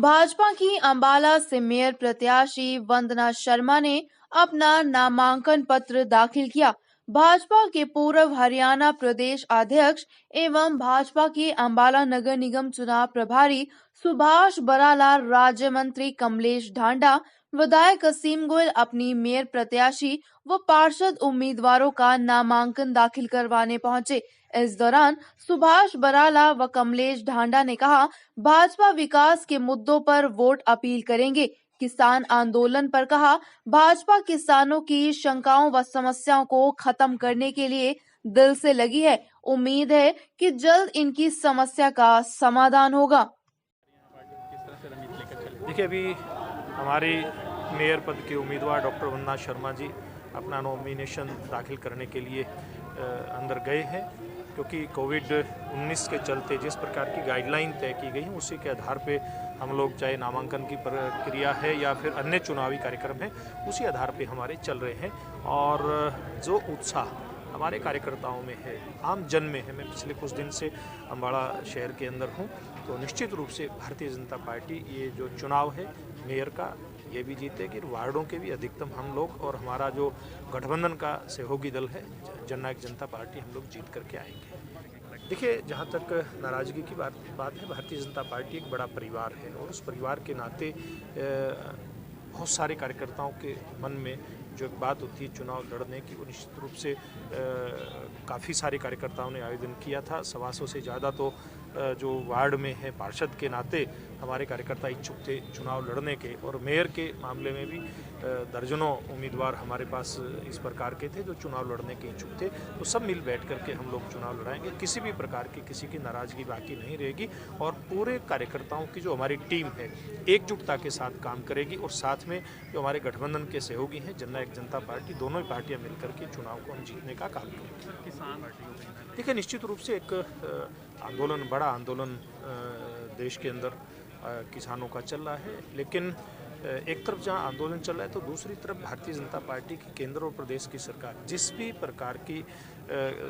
भाजपा की अंबाला से मेयर प्रत्याशी वंदना शर्मा ने अपना नामांकन पत्र दाखिल किया। भाजपा के पूर्व हरियाणा प्रदेश अध्यक्ष एवं भाजपा के अंबाला नगर निगम चुनाव प्रभारी सुभाष बराला, राज्य मंत्री कमलेश ढांडा, विधायक असीम गोयल अपनी मेयर प्रत्याशी व पार्षद उम्मीदवारों का नामांकन दाखिल करवाने पहुंचे। इस दौरान सुभाष बराला व कमलेश ढांडा ने कहा, भाजपा विकास के मुद्दों पर वोट अपील करेंगे। किसान आंदोलन पर कहा, भाजपा किसानों की शंकाओं व समस्याओं को खत्म करने के लिए दिल से लगी है। उम्मीद है कि जल्द इनकी समस्या का समाधान होगा। देखिए, अभी हमारी मेयर पद के उम्मीदवार डॉक्टर वंदना शर्मा जी अपना नॉमिनेशन दाखिल करने के लिए अंदर गए हैं, क्योंकि कोविड-19 के चलते जिस प्रकार की गाइडलाइन तय की गई है उसी के आधार पे हम लोग, चाहे नामांकन की प्रक्रिया है या फिर अन्य चुनावी कार्यक्रम है, उसी आधार पे हमारे चल रहे हैं। और जो उत्साह हमारे कार्यकर्ताओं में है, आम जन में है, मैं पिछले कुछ दिन से अम्बाड़ा शहर के अंदर हूँ, तो निश्चित रूप से भारतीय जनता पार्टी ये जो चुनाव है मेयर का, ये भी जीतेगी। वार्डों के भी अधिकतम हम लोग और हमारा जो गठबंधन का सहयोगी दल है जननायक जनता पार्टी, हम लोग जीत करके आएंगे। देखिए, जहाँ तक नाराज़गी की बात है, भारतीय जनता पार्टी एक बड़ा परिवार है और उस परिवार के नाते बहुत सारे कार्यकर्ताओं के मन में जो एक बात होती है चुनाव लड़ने की, वो निश्चित रूप से काफ़ी सारे कार्यकर्ताओं ने आयोजन किया था। 125 से ज़्यादा तो जो वार्ड में है पार्षद के नाते हमारे कार्यकर्ता इच्छुक थे चुनाव लड़ने के, और मेयर के मामले में भी दर्जनों उम्मीदवार हमारे पास इस प्रकार के थे जो चुनाव लड़ने के इच्छुक थे। तो सब मिल बैठ करके हम लोग चुनाव लड़ाएंगे, किसी भी प्रकार की किसी की नाराज़गी बाकी नहीं रहेगी और पूरे कार्यकर्ताओं की जो हमारी टीम है एकजुटता के साथ काम करेगी और साथ में जो हमारे गठबंधन के सहयोगी हैं जननायक जनता पार्टी, दोनों ही पार्टियां मिलकर के चुनाव को हम जीतने का काम करेंगे। देखिए, निश्चित रूप से एक आंदोलन, बड़ा आंदोलन देश के अंदर किसानों का चल रहा है, लेकिन एक तरफ जहां आंदोलन चल रहा है तो दूसरी तरफ भारतीय जनता पार्टी की केंद्र और प्रदेश की सरकार जिस भी प्रकार की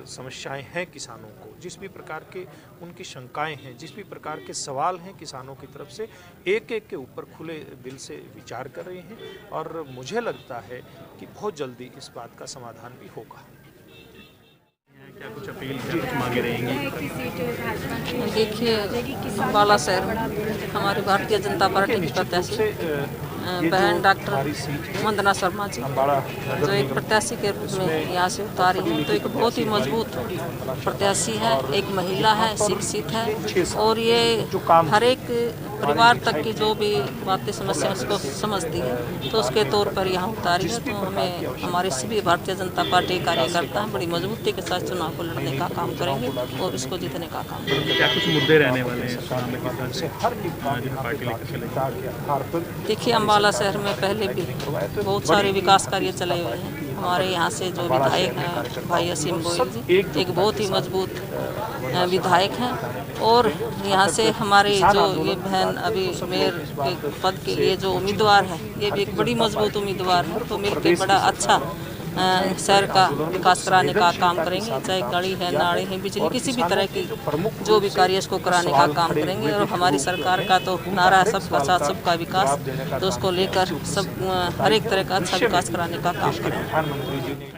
समस्याएं हैं किसानों को, जिस भी प्रकार के उनकी शंकाएं हैं, जिस भी प्रकार के सवाल हैं किसानों की तरफ से, एक एक के ऊपर खुले दिल से विचार कर रहे हैं और मुझे लगता है कि बहुत जल्दी इस बात का समाधान भी होगा। क्या कुछ अपील, क्या कुछ मांगे रहेंगी? देखिए, अम्बाला शहर हमारी भारतीय जनता पार्टी की प्रत्याशी बहन डॉक्टर वंदना शर्मा जी जो एक प्रत्याशी के रूप में यहाँ से उतारी है, तो एक बहुत ही मजबूत प्रत्याशी है, एक महिला है, शिक्षित है और ये हर एक परिवार तक की जो भी बातें समस्या उसको समझती है, तो उसके तौर पर यहाँ उतारी है। तो हमें, हमारे सभी भारतीय जनता पार्टी कार्यकर्ता बड़ी मजबूती के साथ चुनाव को लड़ने का काम करेंगे और इसको जीतने का काम करेंगे। क्या कुछ मुद्दे रहने वाले हैं पार्टी लेकर? देखिए, अम्बाला शहर में पहले भी बहुत सारे विकास कार्य चले हुए हैं। हमारे यहाँ से जो विधायक हैं भाई असीम गोयल जी, एक बहुत ही मजबूत विधायक हैं और यहाँ से हमारे जो ये बहन अभी मेयर के पद के लिए जो उम्मीदवार है, ये भी एक बड़ी मजबूत उम्मीदवार है। तो मिलकर बड़ा अच्छा शहर का विकास कराने का काम करेंगे, चाहे गली है, नाले हैं, बिजली, किसी भी तरह की जो भी कार्य इसको कराने का काम करेंगे। और हमारी सरकार का तो नारा है सबका साथ सबका विकास, तो उसको लेकर सब हर एक तरह का अच्छा विकास कराने का काम करेंगे।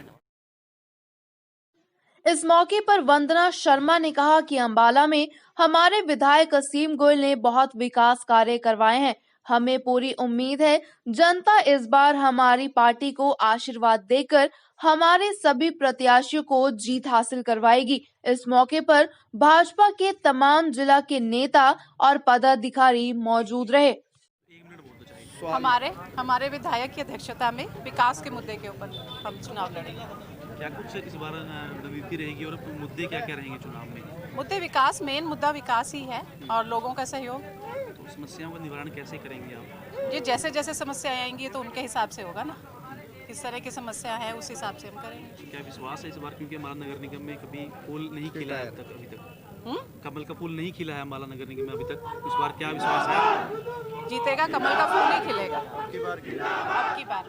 इस मौके पर वंदना शर्मा ने कहा कि अंबाला में हमारे विधायक असीम गोयल ने बहुत विकास कार्य करवाए हैं। हमें पूरी उम्मीद है जनता इस बार हमारी पार्टी को आशीर्वाद देकर हमारे सभी प्रत्याशियों को जीत हासिल करवाएगी। इस मौके पर भाजपा के तमाम जिला के नेता और पदाधिकारी मौजूद रहे। हमारे विधायक की अध्यक्षता में विकास के मुद्दे के ऊपर हम चुनाव लड़ेंगे। क्या कुछ इस बार रणनीति रहेगी और मुद्दे क्या क्या रहेंगे चुनाव में? मुद्दे विकास, मेन मुद्दा विकास ही है और लोगों का सहयोग। तो समस्याओं का निवारण कैसे करेंगे आप? ये जैसे जैसे समस्याएं आएंगी तो उनके हिसाब से होगा ना, किस तरह की समस्या है उस हिसाब से हम करेंगे। क्या विश्वास है इस बार, क्योंकि हमारा नगर निगम में कभी फूल नहीं खिला है अभी तक कमल का फूल नहीं खिला है अम्बाला नगर निगम में अभी तक, इस बार क्या विश्वास है? जीतेगा कमल का फूल नहीं खिलेगा अब की बार।